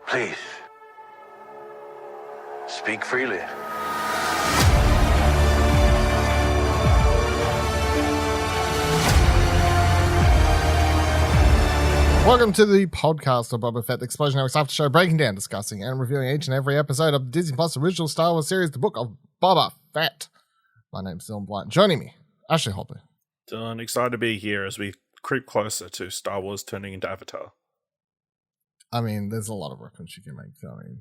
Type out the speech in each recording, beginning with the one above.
Please, speak freely. Welcome to the podcast of Boba Fett, the Explosion Hours after show, breaking down, discussing, and reviewing each and every episode of the Disney Plus original Star Wars series, The Book of Bobba Fett. My name's Dylan Blight. Joining me, Ashley Hopper. Dylan, excited to be here as we creep closer to Star Wars turning into Avatar. I mean, there's a lot of reference you can make. I mean,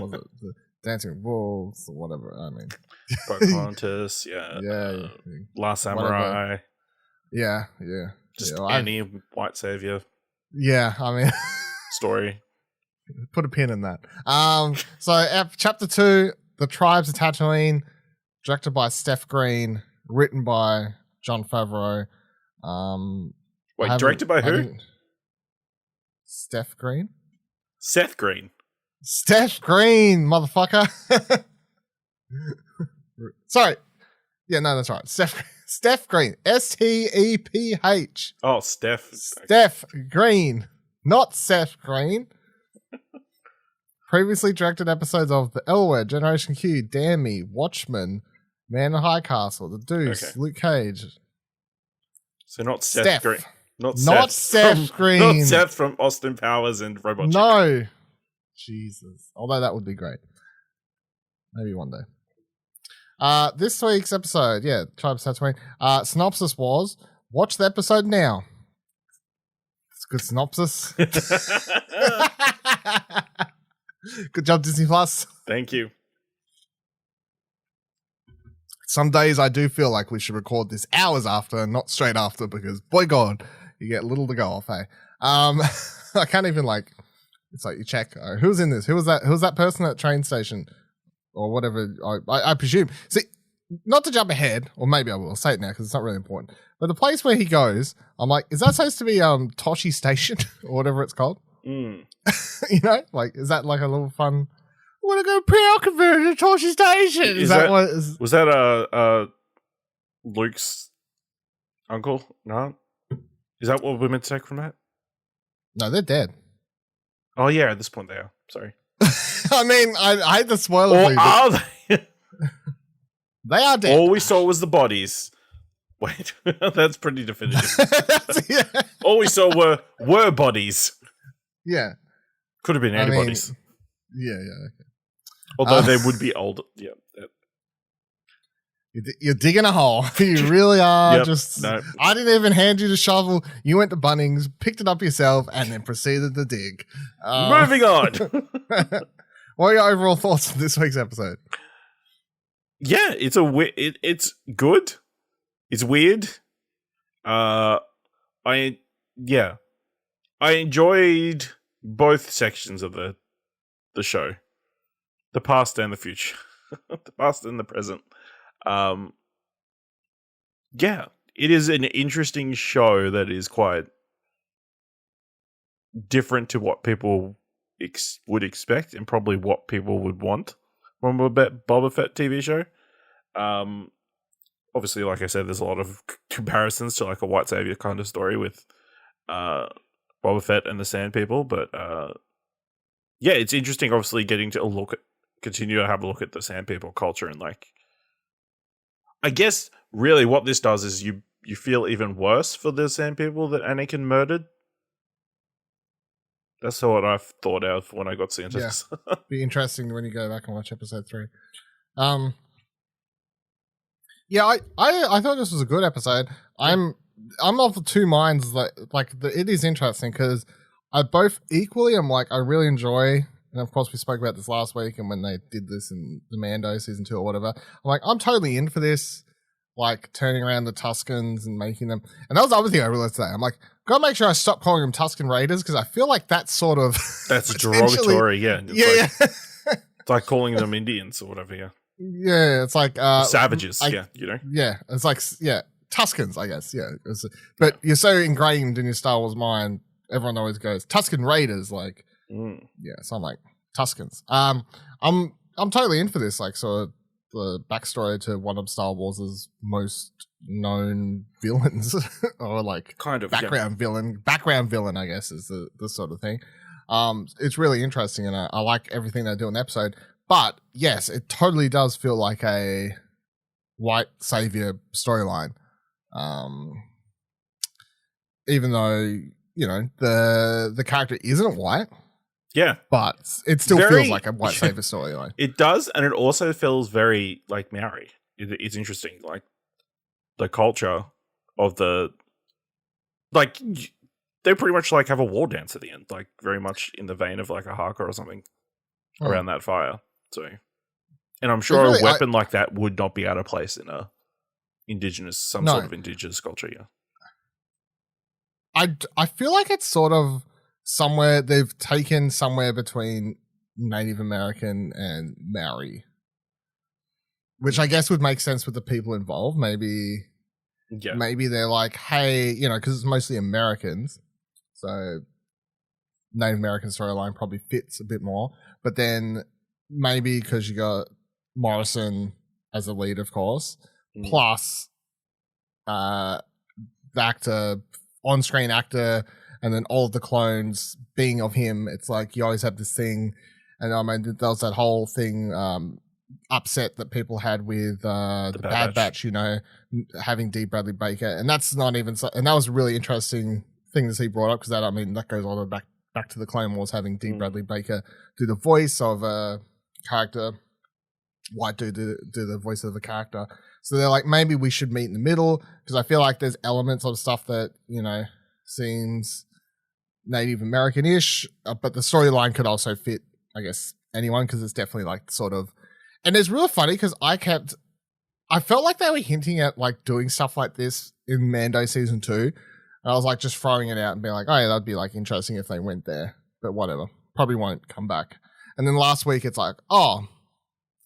was it the Dancing Wolves or whatever? I mean, Pocahontas, yeah. Last Samurai. Yeah. Just any white savior. Yeah, I mean, story. Put a pin in that. So chapter 2, The Tribes of Tatooine, directed by Steph Green, written by Jon Favreau. Wait, directed by who? Steph Green? Seth Green. Steph Green, motherfucker. Sorry. Yeah, no, that's right. Steph Green. S-T-E-P-H. Oh, Steph. Steph Green. Not Seth Green. Previously directed episodes of The L Word, Generation Q, Damn Me, Watchmen, Man in High Castle, The Deuce, Luke Cage. So not Seth Green. Not Seth Green. Not Seth from Austin Powers and Robot Chicken. No. Jesus. Although that would be great. Maybe one day. This week's episode, Tribes of Tatooine. Synopsis was, watch the episode now. It's a good synopsis. Good job, Disney Plus. Thank you. Some days I do feel like we should record this hours after and not straight after because, boy God, you get little to go off, eh? I can't even it's like you check, who's in this? Who was that person at the train station? Or whatever, I presume. See, not to jump ahead, or maybe I will, I'll say it now because it's not really important. But the place where he goes, I'm like, is that supposed to be Toshi Station or whatever it's called? Mm. You know, is that like a little fun? I want to go pre converted to Toshi Station. Is that what? Was that Luke's uncle? No, is that what we're meant to take from that? No, they're dead. Oh yeah, at this point they are. Sorry. I mean, I hate the spoiler. Or are they? They are dead. All we saw was the bodies. Wait, that's pretty definitive. All we saw were bodies. Yeah. Could have been antibodies. Yeah. Okay. Although they would be old. Yeah. You're digging a hole. You really are. Yep, No. I didn't even hand you the shovel. You went to Bunnings, picked it up yourself, and then proceeded to dig. Moving on. What are your overall thoughts on this week's episode? Yeah, it's good. It's weird. I enjoyed both sections of the show, the past and the future, the past and the present. It is an interesting show that is quite different to what people would expect and probably what people would want from a Boba Fett TV show. Obviously, like I said, there's a lot of comparisons to like a white savior kind of story with Boba Fett and the Sand People, but it's interesting. Obviously, getting to continue to have a look at the Sand People culture and I guess really what this does is you feel even worse for the Sand People that Anakin murdered. That's what I thought of when I got to into this. Be interesting when you go back and watch episode 3. I thought this was a good episode. I'm of the two minds it is interesting because I both equally am I really enjoy, and of course we spoke about this last week and when they did this in the Mando season 2 or whatever, I'm totally in for this, turning around the Tuskens and making them, and that was the other thing I realized today. I'm gotta make sure I stop calling them Tusken Raiders because I feel like that's sort of that's derogatory. Yeah, it's like calling them Indians or whatever. Yeah, it's like savages. Yeah, it's Tuskens, I guess. Yeah, but you're so ingrained in your Star Wars mind, everyone always goes Tusken Raiders. Yeah, so I'm like Tuskens. I'm totally in for this. Sort of the backstory to one of Star Wars's most known villains, or kind of background villain. Background villain, I guess, is the sort of thing. It's really interesting, and I like everything they do in the episode. But yes, it totally does feel like a white savior storyline. Even though, the character isn't white. Yeah. But it still feels like a white savior storyline. It does, and it also feels very like Maori. It's interesting, like the culture of the, like, they pretty much like have a war dance at the end, like very much in the vein of like a haka or something around that fire. So, and I'm sure a weapon like that would not be out of place in a sort of indigenous culture. Yeah. I feel like it's sort of somewhere they've taken somewhere between Native American and Maori, which I guess would make sense with the people involved. Maybe they're like, hey, because it's mostly Americans, so Native American storyline probably fits a bit more. But then maybe because you got Morrison as a lead, of course, plus the actor, on-screen actor, and then all of the clones being of him, it's like you always have this thing. And I mean, there was that whole thing upset that people had with the Bad Batch, having D. Bradley Baker, and that's not even and that was a really interesting thing that he brought up, because that goes all the way back to the Clone Wars, having D. Bradley Baker do the voice of a character, white dude do the voice of a character. So they're like, maybe we should meet in the middle, because I feel like there's elements of stuff that, seems Native American-ish, but the storyline could also fit, I guess, anyone, because it's definitely like sort of, and it's real funny because I felt like they were hinting at like doing stuff like this in Mando season 2. And I was like just throwing it out and being like, oh yeah, that'd be like interesting if they went there, but whatever, probably won't come back. And then last week it's like, oh,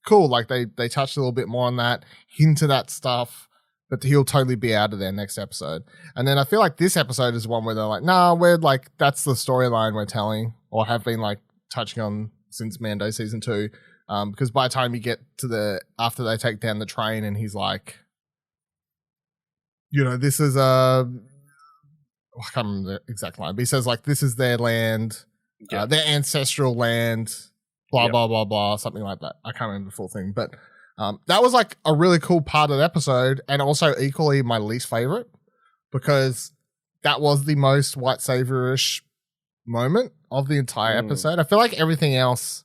cool, like they touched a little bit more on that, hinted at stuff, but he'll totally be out of there next episode. And then I feel like this episode is one where they're like, nah, we're like, that's the storyline we're telling, or have been like touching on since Mando season 2. Because by the time you get to after they take down the train and he's like, this is I can't remember the exact line, but he says like, this is their land, their ancestral land, blah, blah, blah, blah, something like that. I can't remember the full thing, but that was like a really cool part of the episode, and also equally my least favorite, because that was the most white savior-ish moment of the entire episode. I feel like everything else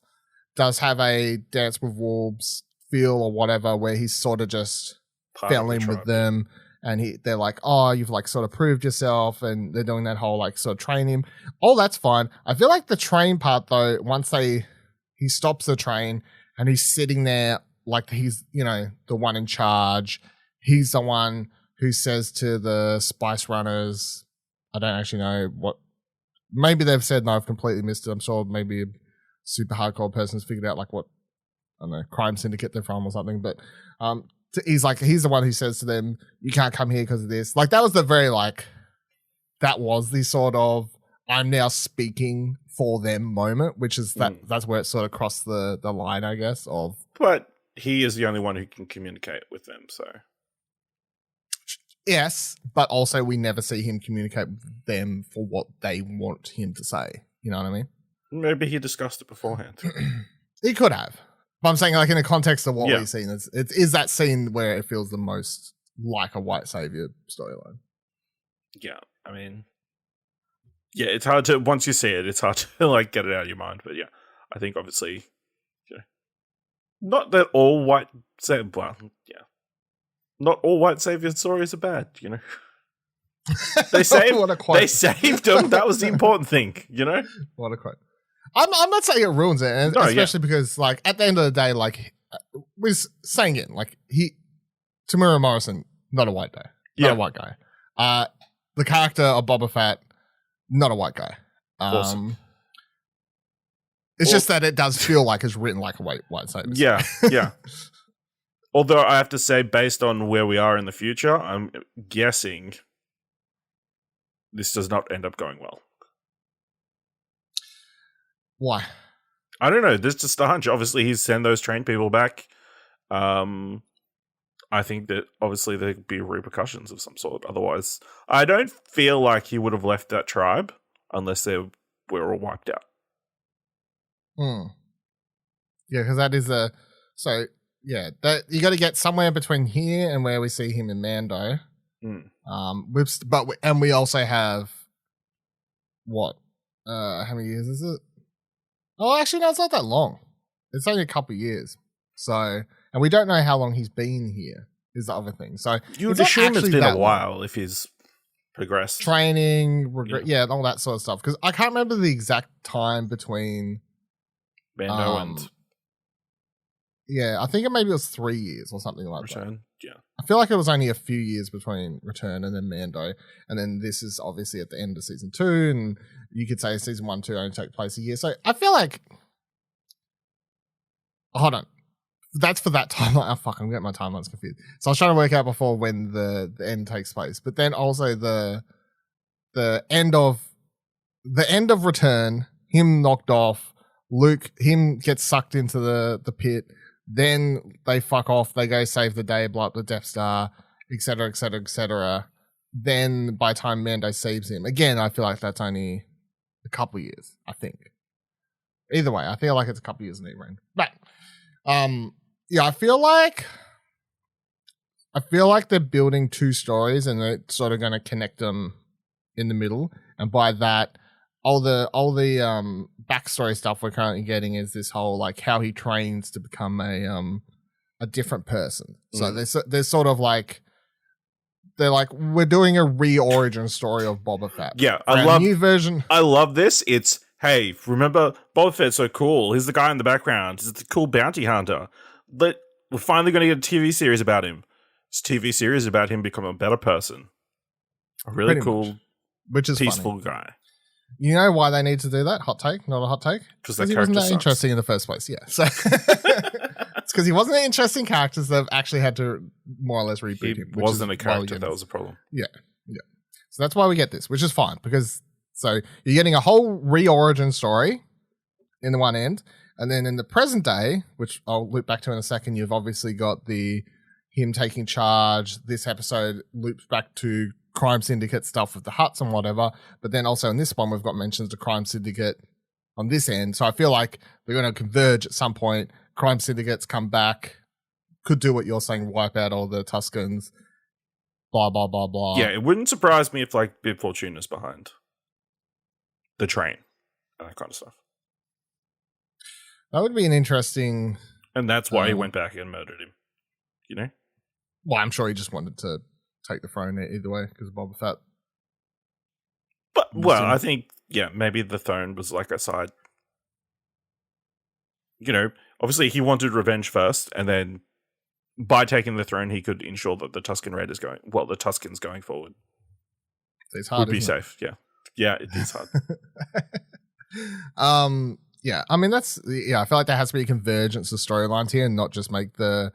does have a Dance with Wolves feel or whatever, where he's sort of just fell in with them, and they're like, oh, you've like sort of proved yourself, and they're doing that whole like sort of train him. Oh, that's fine. I feel like the train part though, once he stops the train and he's sitting there like he's, the one in charge. He's the one who says to the Spice Runners, I don't actually know what, maybe they've said, no, I've completely missed it. I'm sure maybe a super hardcore person's figured out like what, I don't know, crime syndicate they're from or something. But he's the one who says to them, you can't come here because of this. Like that was that was the sort of, I'm now speaking for them moment, which is that's where it sort of crossed the line, I guess, of. But he is the only one who can communicate with them, so. Yes, but also we never see him communicate with them for what they want him to say. You know what I mean? Maybe he discussed it beforehand. He could have. But I'm saying, like, in the context of what we've seen, it is that scene where it feels the most like a white savior storyline. Yeah, I mean, yeah, it's hard to, once you see it, it's hard to, like, get it out of your mind. But yeah, I think obviously, not that all white, not all white savior stories are bad, They saved them. That was the important thing, What a quote. I'm not saying it ruins it, and especially because, like, at the end of the day, like, we're saying it, like, Temuera Morrison, not a white guy. Not a white guy. The character of Boba Fett, not a white guy. Awesome. It's just that it does feel like it's written like a white savior. Yeah. Although I have to say, based on where we are in the future, I'm guessing this does not end up going well. Why? I don't know. There's just a hunch. Obviously, he's send those trained people back. I think that obviously there'd be repercussions of some sort. Otherwise, I don't feel like he would have left that tribe unless they were all wiped out. Hmm. Yeah, because that is a so yeah that you got to get somewhere between here and where we see him in Mando. And we also have what? How many years is it? Oh, actually, no, it's not that long. It's only a couple of years. So, and we don't know how long he's been here. Is the other thing. So you would assume it's been a while if he's progressed. Training, yeah, and all that sort of stuff. Because I can't remember the exact time between Mando and yeah, I think maybe it was 3 years or something like Return. that. Yeah, I feel like it was only a few years between Return and then Mando, and then this is obviously at the end of season 2, and you could say season 1, 2 only take place a year. So I feel like, hold on, that's for that timeline. Oh fuck, I'm getting my timelines confused. So I was trying to work out before when the end takes place, but then also the end of Return, him knocked off, Luke, him gets sucked into the pit. Then they fuck off. They go save the day, blow up the Death Star, etc., etc., etc. Then by the time Mando saves him, again, I feel like that's only a couple years. I think. Either way, I feel like it's a couple years in the ring. But yeah, I feel like they're building two stories, and they're sort of going to connect them in the middle. And by that, all the backstory stuff we're currently getting is this whole like how he trains to become a different person. So there's sort of like they're like we're doing a re-origin story of Boba Fett. Yeah, new version. I love this. It's hey, remember Boba Fett's so cool. He's the guy in the background. He's the cool bounty hunter. But we're finally going to get a TV series about him. This TV series about him becoming a better person. A really cool, which is peaceful funny. guy. You know why they need to do that? Hot take, not a hot take? Because he wasn't that interesting in the first place. Yeah, so it's because he wasn't an interesting character. So they've actually had to more or less reboot him. He wasn't a character. That was a problem. Yeah. So that's why we get this, which is fine because so you're getting a whole re-origin story in the one end, and then in the present day, which I'll loop back to in a second, you've obviously got him taking charge. This episode loops back to crime syndicate stuff with the Hutts and whatever, but then also in this one we've got mentions to crime syndicate on this end. So I feel like they're going to converge at some point. Crime syndicates come back, could do what you're saying, wipe out all the Tuskens, blah blah blah blah. Yeah, it wouldn't surprise me if like Bib Fortuna's behind the train and that kind of stuff. That would be an interesting, and that's why he went back and murdered him. You know, well, I'm sure he just wanted to take the throne either way because of Boba Fett. But well, I think maybe the throne was like a side. You know, obviously he wanted revenge first, and then by taking the throne, he could ensure that the Tusken Raiders the Tuskens going forward, it's hard, would be safe. Yeah, it is hard. Yeah, I mean I feel like there has to be a convergence of storylines here, and not just make the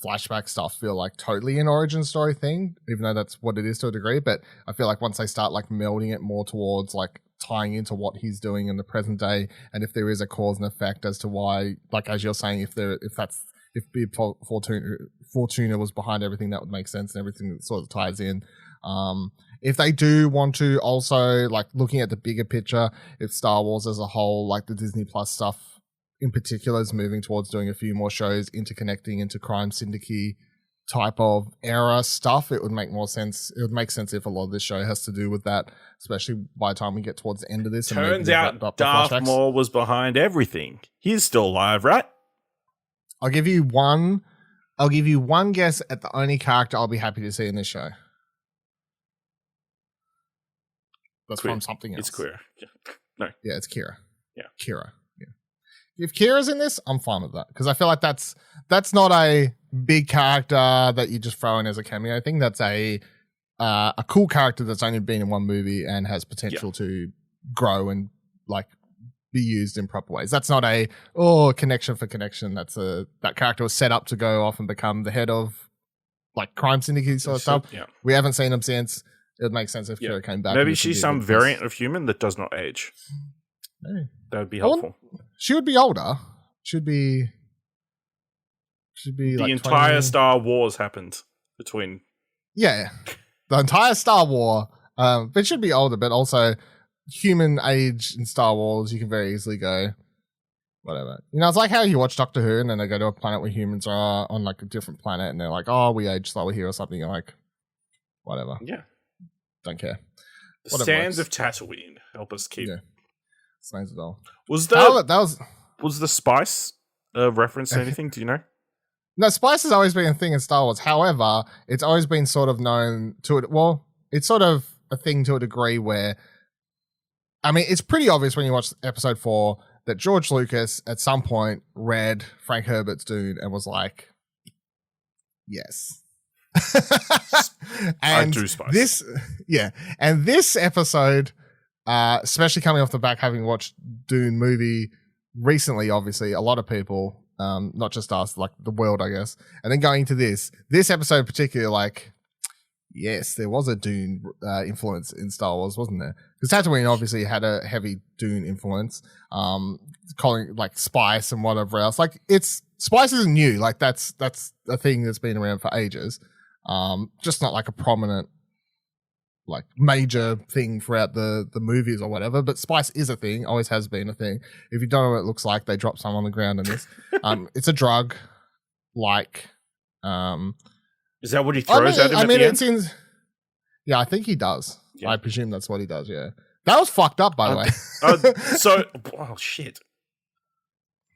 flashback stuff feel like totally an origin story thing, even though that's what it is to a degree. But I feel like once they start like melding it more towards like tying into what he's doing in the present day, and if there is a cause and effect as to why, like as you're saying, if Bib Fortuna was behind everything, that would make sense, and everything that sort of ties in. If they do want to also like looking at the bigger picture, if Star Wars as a whole, like the Disney Plus stuff in particular, is moving towards doing a few more shows interconnecting into crime syndicate type of era stuff, it would make more sense. It would make sense if a lot of this show has to do with that, especially by the time we get towards the end of this. Turns out Darth Maul was behind everything. He's still alive, right? I'll give you one guess at the only character I'll be happy to see in this show. That's from something else. It's Kira. No. Yeah, it's Kira. Yeah. Kira. If Kira's in this, I'm fine with that because I feel like that's not a big character that you just throw in as a cameo thing. That's a cool character that's only been in one movie and has potential to grow and like be used in proper ways. That's not a connection for connection. That character was set up to go off and become the head of like crime syndicate sort of stuff. Yeah. We haven't seen him since. It would make sense if Kira came back. Maybe she's some variant of human that does not age. Maybe. That would be helpful. She would be older. Should be the like entire 20... Star Wars happened between. Yeah, the entire Star War. But should be older, but also human age in Star Wars. You can very easily go whatever. You know, it's like how you watch Doctor Who and then they go to a planet where humans are on like a different planet and they're like, oh, we age slower here or something. You're like, whatever. Yeah. Don't care. The sands of Tatooine help us keep. Yeah. Sands of all. Was the spice reference to anything? Do you know? No, spice has always been a thing in Star Wars. However, it's always been sort of known to it. Well, it's sort of a thing to a degree where, I mean, it's pretty obvious when you watch episode 4 that George Lucas at some point read Frank Herbert's Dune and was like, yes. And I do spice. This episode, especially coming off the back, having watched Dune movie recently, obviously, a lot of people, not just us, like the world, I guess, and then going to this episode in particular, like, yes, there was a Dune influence in Star Wars, wasn't there? Because Tatooine obviously had a heavy Dune influence, calling like spice and whatever else. Like, spice isn't new. Like, that's a thing that's been around for ages. Just not like a prominent, like, major thing throughout the movies or whatever. But spice is a thing, always has been a thing. If you don't know what it looks like, they drop some on the ground in this. It's a drug, like. Is that what he throws at him at the end? It seems. Yeah, I think he does. Yeah. I presume that's what he does. Yeah, that was fucked up, by the way. Oh shit!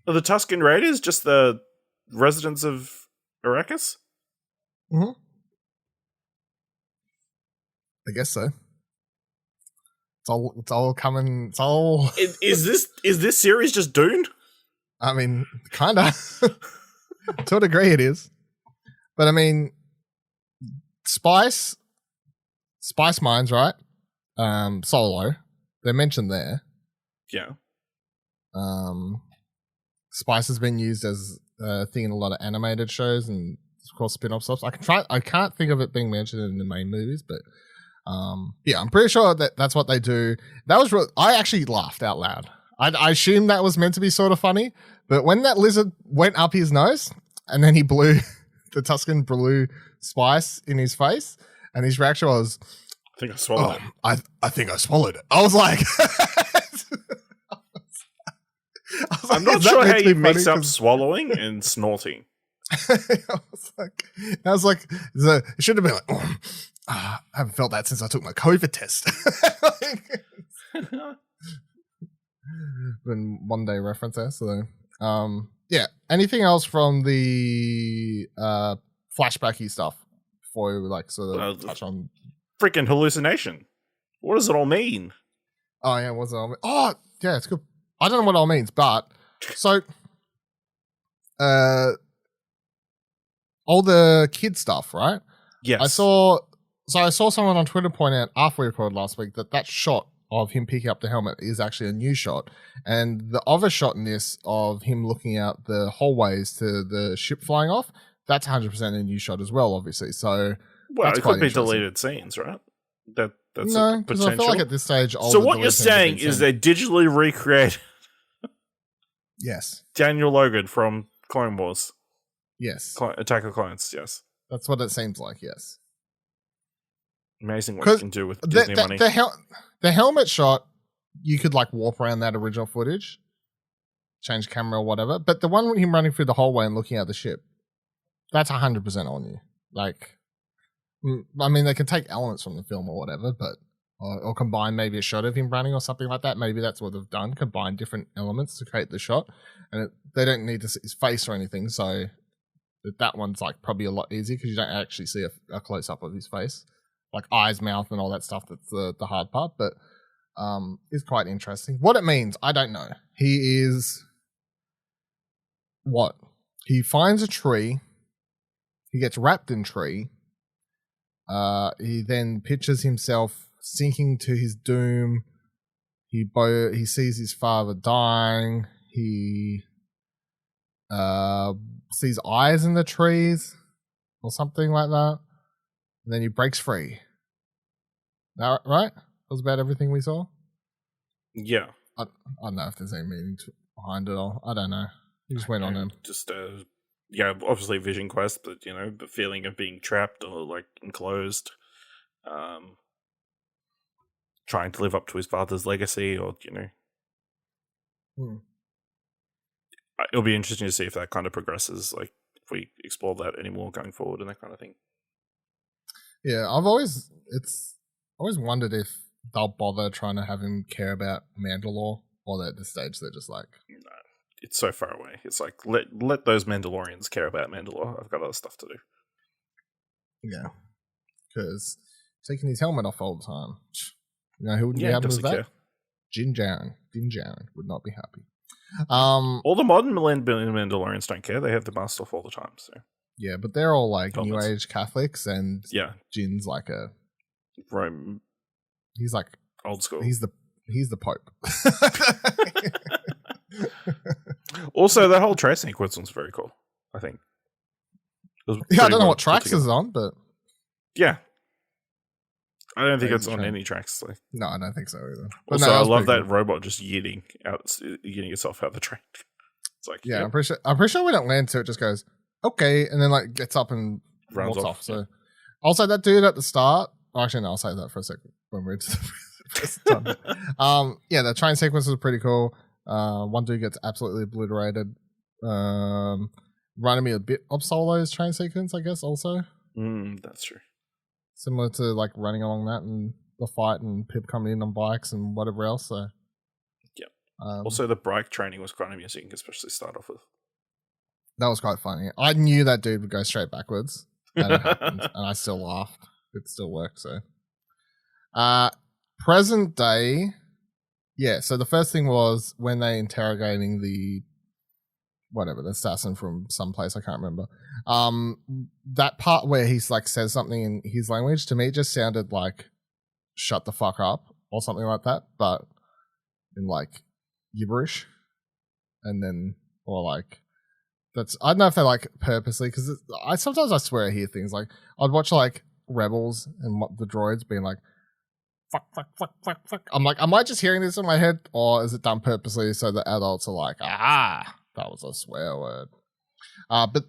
Are the Tusken Raiders just the residents of Arrakis? Mm-hmm. I guess so. It's all coming. It's all. Is this series just Dune? I mean, kinda. To a degree, it is. But I mean, Spice Mines, right? Solo, they're mentioned there. Yeah. Spice has been used as a thing in a lot of animated shows and of course spin-off stuff. I can't think of it being mentioned in the main movies, but yeah, I'm pretty sure that's what they do. That was I actually laughed out loud. I assumed that was meant to be sort of funny, but when that lizard went up his nose and then he blew the Tusken blew spice in his face, and his reaction was, I think I swallowed it. I think I swallowed it. I was like, I'm not sure how you mix up swallowing and snorting. I was like, it should have been like, I haven't felt that since I took my COVID test. Been one day reference there. So, yeah. Anything else from the flashbacky stuff before we like sort of touch on freaking hallucination? What does it all mean? Oh yeah, what's it all mean? Oh yeah, it's good. I don't know what it all means, but so all the kid stuff, right? Yes. I saw someone on Twitter point out after we recorded last week that shot of him picking up the helmet is actually a new shot. And the other shot in this of him looking out the hallways to the ship flying off, that's 100% a new shot as well, obviously. So, well, it could be deleted scenes, right? That's no, because I feel like at this stage, so what you're saying is they digitally recreate yes, Daniel Logan from Clone Wars. Yes. Attack of Clones, yes. That's what it seems like, yes. Amazing what you can do with Disney money. The helmet shot, you could like warp around that original footage, change camera or whatever. But the one with him running through the hallway and looking at the ship, that's 100% on you. Like, I mean, they can take elements from the film or whatever, but or combine maybe a shot of him running or something like that. Maybe that's what they've done, combine different elements to create the shot. And they don't need to see his face or anything, so that one's like probably a lot easier because you don't actually see a close-up of his face. Like eyes, mouth, and all that stuff. That's the hard part, but it's quite interesting. What it means, I don't know. He is what? He finds a tree. He gets wrapped in tree. He then pictures himself sinking to his doom. He sees his father dying. He sees eyes in the trees or something like that. And then he breaks free. Right? That was about everything we saw? Yeah. I don't know if there's any meaning behind it all. I don't know. He just went on him. Just, yeah, obviously Vision Quest, but, you know, the feeling of being trapped or, like, enclosed. Trying to live up to his father's legacy or, you know. it'll be interesting to see if that kind of progresses, like if we explore that anymore going forward and that kind of thing. Yeah, I've always wondered if they'll bother trying to have him care about Mandalore, or that at this stage they're just like, no, it's so far away. It's like let those Mandalorians care about Mandalore. I've got other stuff to do. Yeah, because taking his helmet off all the time, you know who wouldn't be happy with that? Care. Din Djarin would not be happy. All the modern Mandalorians don't care. They have the mask off all the time. So yeah, but they're all like helmets. New Age Catholics, and yeah, Jin's like a Rome. He's like old school. He's the Pope. Also, that whole track sequence was very cool. I think. Yeah, I don't know what tracks is on, but yeah, I don't think it's on any tracks. Like. No, I don't think so either. But also, I love that robot just yeeting itself out the train. It's like, yeah, yep. I'm pretty sure when it lands, so it just goes okay, and then like gets up and rounds off. So, also that dude at the start. Actually, no, I'll say that for a second when we're into the first time. Yeah, the train sequence is pretty cool. One dude gets absolutely obliterated. Reminded me a bit of Solo's train sequence, I guess. Also, that's true. Similar to like running along that and the fight and Pip coming in on bikes and whatever else. So, yeah. Also, the bike training was quite amusing, especially start off with. That was quite funny. I knew that dude would go straight backwards, and it happened, and I still laughed. It still worked. So, present day, yeah. So the first thing was when they interrogating the assassin from someplace I can't remember. That part where he's like says something in his language, to me just sounded like "shut the fuck up" or something like that, but in like gibberish, and then or like that's I don't know if they like purposely because I sometimes I swear I hear things like I'd watch like Rebels and the droids being like fuck. I'm like, am I just hearing this in my head, or is it done purposely so the adults are like, that was a swear word. But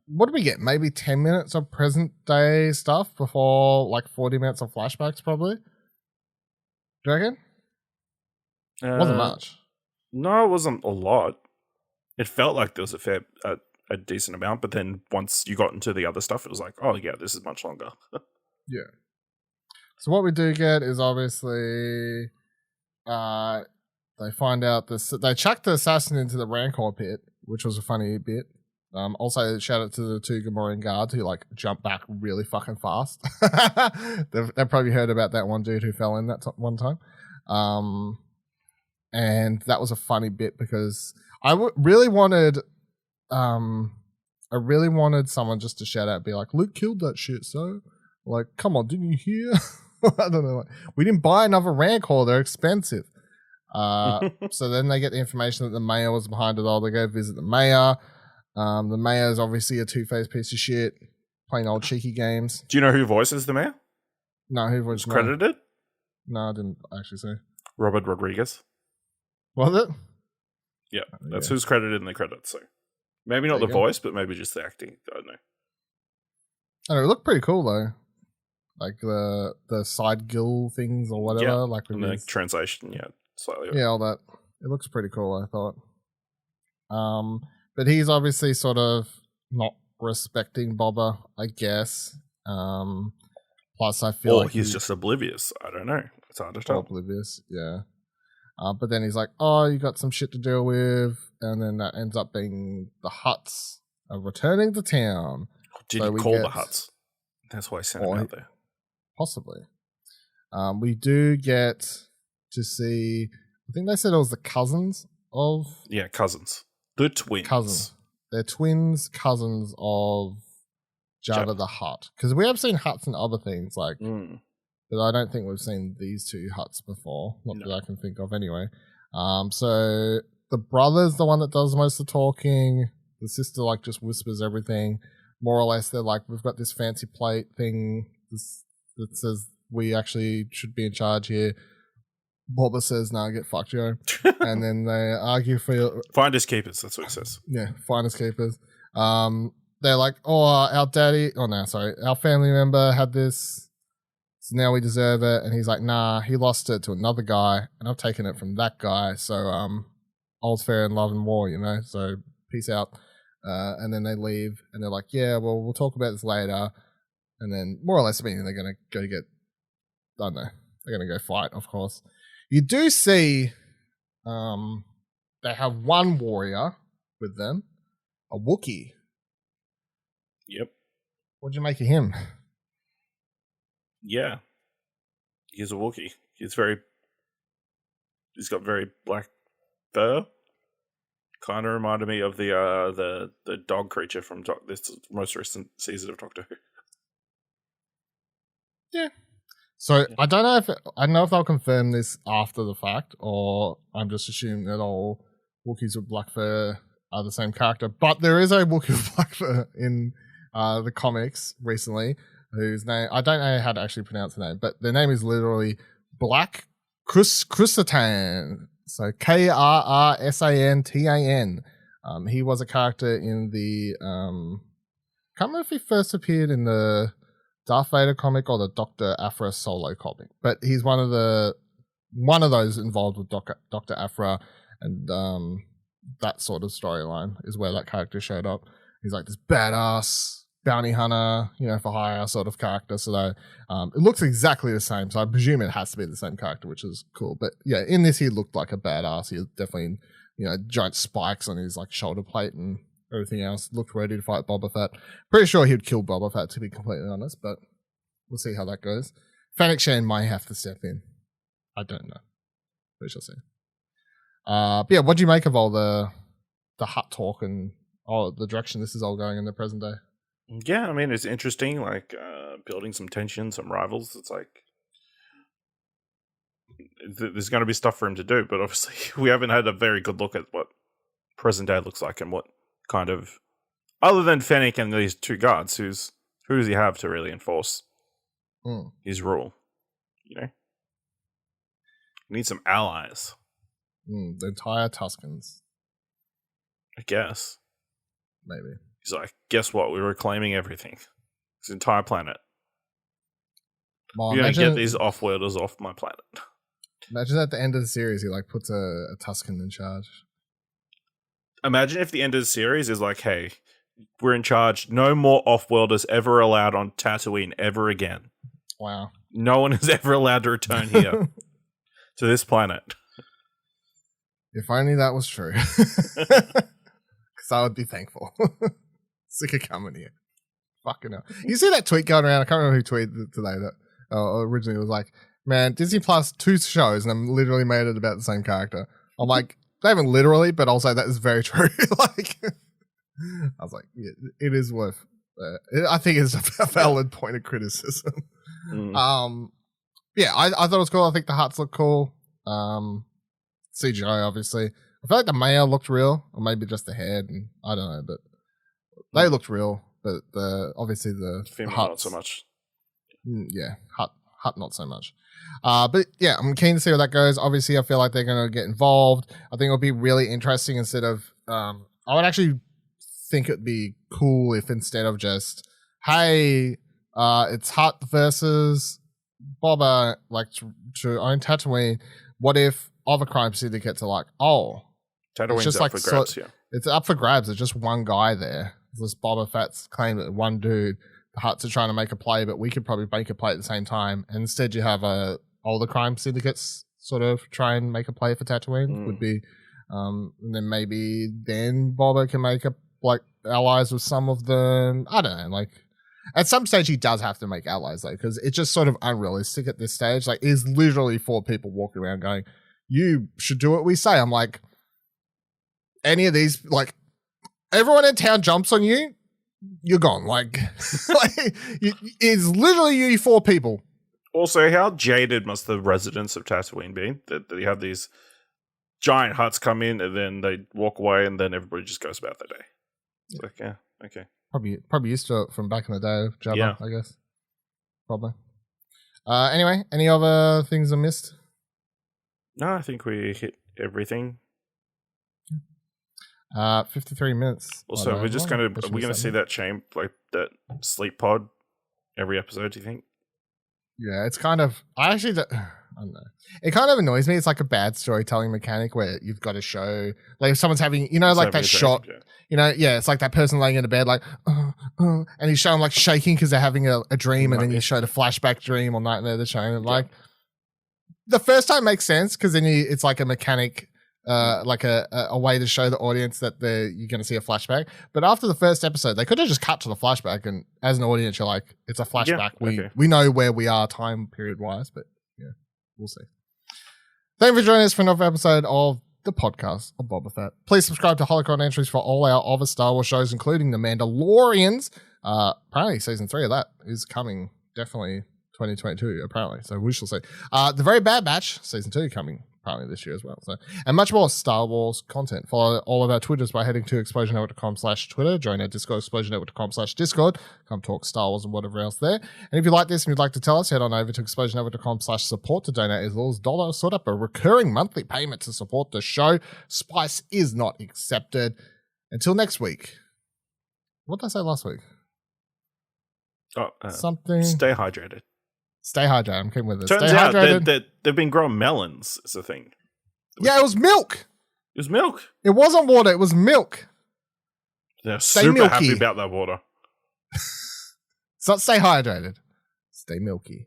what do we get? Maybe 10 minutes of present day stuff before like 40 minutes of flashbacks, probably. Do you reckon? It wasn't much. No, it wasn't a lot. It felt like there was a decent amount, but then once you got into the other stuff, it was like, oh yeah, this is much longer. Yeah. So what we do get is obviously they find out they chuck the assassin into the Rancor pit, which was a funny bit. Also, shout out to the two Gamorrean guards who like jump back really fucking fast. They've probably heard about that one dude who fell in that one time. And that was a funny bit because I really wanted someone just to shout out and be like, Luke killed that shit, so like, come on, didn't you hear? I don't know. We didn't buy another Rancor, they're expensive. So then they get the information that the mayor was behind it all. They go visit the mayor. The mayor is obviously a two-faced piece of shit, playing old cheeky games. Do you know who voices the mayor? No, who voices the mayor? Credited? No, I didn't actually say. Robert Rodriguez. Was it? Yeah, that's who's credited in the credits. So maybe not the voice, but maybe just the acting. I don't know. I don't know, it looked pretty cool though. Like the side gill things or whatever. Yeah, like and the translation, slightly. Yeah, all that. It looks pretty cool, I thought. But he's obviously sort of not respecting Boba, I guess. Plus, I feel like he's just oblivious. I don't know. It's hard to tell. Oblivious, yeah. But then he's like, "Oh, you got some shit to deal with," and then that ends up being the Hutts of returning to town. Did you call the Hutts? That's why I sent him out there. Possibly. We do get to see. I think they said it was the cousins of. Yeah, cousins. The twins. Cousins. They're twins, cousins of Jabba the Hutt. Because we have seen Hutts and other things, like, but I don't think we've seen these two Hutts before. Not that I can think of anyway. So the brother's the one that does most of the talking. The sister, like, just whispers everything. More or less, they're like, we've got this fancy plate thing that says we actually should be in charge here. Boba says, "No, get fucked, Joe." And then they argue for finders keepers. That's what it says. Yeah, finders keepers. They're like, "Oh, our family member had this, so now we deserve it." And he's like, "Nah, he lost it to another guy, and I've taken it from that guy. So, all's fair in love and war, so peace out. And then they leave, and they're like, yeah, well, we'll talk about this later. And then, more or less, they're going to go get, I don't know, they're going to go fight, of course. You do see they have one warrior with them, a Wookiee. Yep. What'd you make of him? Yeah. He's a Wookiee. He's got very black fur. Kind of reminded me of the dog creature from this most recent season of Doctor Who. Yeah. So I don't know if they'll confirm this after the fact, or I'm just assuming that all Wookiees with black fur are the same character. But there is a Wookiee with black fur in the comics recently, whose name I don't know how to actually pronounce the name, but their name is literally Black Krrsantan. So Krrsantan. He was a character in the can't remember if he first appeared in the Darth Vader comic or the Dr. Aphra solo comic, but he's one of those involved with Dr. Aphra, and that sort of storyline is where that character showed up. He's like this badass bounty hunter, for hire sort of character. So it looks exactly the same. So I presume it has to be the same character, which is cool. But yeah, in this he looked like a badass. He was definitely, giant spikes on his like shoulder plate and everything else. Looked ready to fight Boba Fett. Pretty sure he'd kill Boba Fett, to be completely honest, but we'll see how that goes. Fennec Shand might have to step in. I don't know. We shall see. But yeah, what do you make of all the Hutt talk and the direction this is all going in the present day? Yeah, I mean, it's interesting, like building some tension, some rivals. It's like there's going to be stuff for him to do, but obviously we haven't had a very good look at what present day looks like and what kind of, other than Fennec and these two guards, who does he have to really enforce his rule? He needs some allies. The entire Tuskens, I guess. Maybe. He's like, guess what? We're reclaiming everything. This entire planet. Well, you're going to get these off-worlders off my planet. Imagine at the end of the series, he like puts a Tusken in charge. Imagine if the end of the series is like, hey, we're in charge. No more off-worlders ever allowed on Tatooine ever again. Wow. No one is ever allowed to return here to this planet. If only that was true. Because I would be thankful. Sick of coming here. Fucking hell. You see that tweet going around? I can't remember who tweeted today that originally was like, man, Disney Plus 2 shows and I'm literally made it about the same character. I'm like, they haven't literally, but also that is very true. Like, I was like, yeah, it is worth. I think it's a valid point of criticism. Yeah, I thought it was cool. I think the Hutts look cool. CGI, obviously. I feel like the mayo looked real, or maybe just the head. And I don't know, but they looked real. But obviously the female Hutts, not so much. Yeah, Hutt not so much. But yeah, I'm keen to see where that goes. Obviously, I feel like they're going to get involved. I think it'll be really interesting instead of. I would actually think it'd be cool if instead of just, hey, it's Hutt versus Boba, like to own Tatooine. What if other crime syndicates are like, oh, Tatooine's just up like for grabs, yeah. It's up for grabs. There's just one guy there. This Boba Fett's claim that one dude. The Hutts are trying to make a play, but we could probably make a play at the same time. And instead, you have all the crime syndicates sort of try and make a play for Tatooine. Would be, and then maybe then Boba can make allies with some of them. I don't know. Like at some stage, he does have to make allies though, because it's just sort of unrealistic at this stage. Like, it's literally 4 people walking around going, "You should do what we say." I'm like, any of these, like, everyone in town jumps on you. You're gone. Like it's literally you 4 people. Also, how jaded must the residents of Tatooine be that you have these giant Hutts come in and then they walk away and then everybody just goes about their day. It's like, yeah, okay. Probably used to it from back in the day of Jabba, Yeah. I guess. Probably. Anyway, any other things I missed? No, I think we hit everything. 53 minutes. Also, are we gonna see that like that sleep pod every episode, do you think? Yeah, it's kind of. I I don't know. It kind of annoys me. It's like a bad storytelling mechanic where you've got to show, like, if someone's having, like that shot, it's like that person laying in a bed, like, and you show them like shaking because they're having a dream, and then you show the flashback dream or nightmare they're showing them. Like, the first time makes sense because then it's like a mechanic, like a way to show the audience that you're going to see a flashback. But after the first episode, they could have just cut to the flashback, and as an audience, you're like, it's a flashback. We know where we are time period wise, but yeah, we'll see. Thank you for joining us for another episode of the podcast of Boba Fett. Please subscribe to Holocron Entries for all our other Star Wars shows, including The Mandalorians. Apparently, season 3 of that is coming definitely 2022, apparently. So we shall see. The Very Bad Batch, season 2, coming apparently this year as well. So, and much more Star Wars content. Follow all of our Twitters by heading to explosionnetwork.com/Twitter. Join our Discord, explosionnetwork.com/Discord. Come talk Star Wars and whatever else there. And if you like this and you'd like to tell us, head on over to explosionnetwork.com/support to donate as little as $1. Sort up a recurring monthly payment to support the show. Spice is not accepted. Until next week. What did I say last week? Something. Stay hydrated. Stay hydrated. I'm keeping with it. Turns Stay out hydrated. they've been growing melons. It's a thing. Yeah, it was milk. It was milk. It wasn't water. It was milk. They're Stay super milky. happy about that water. It's not stay hydrated. Stay milky.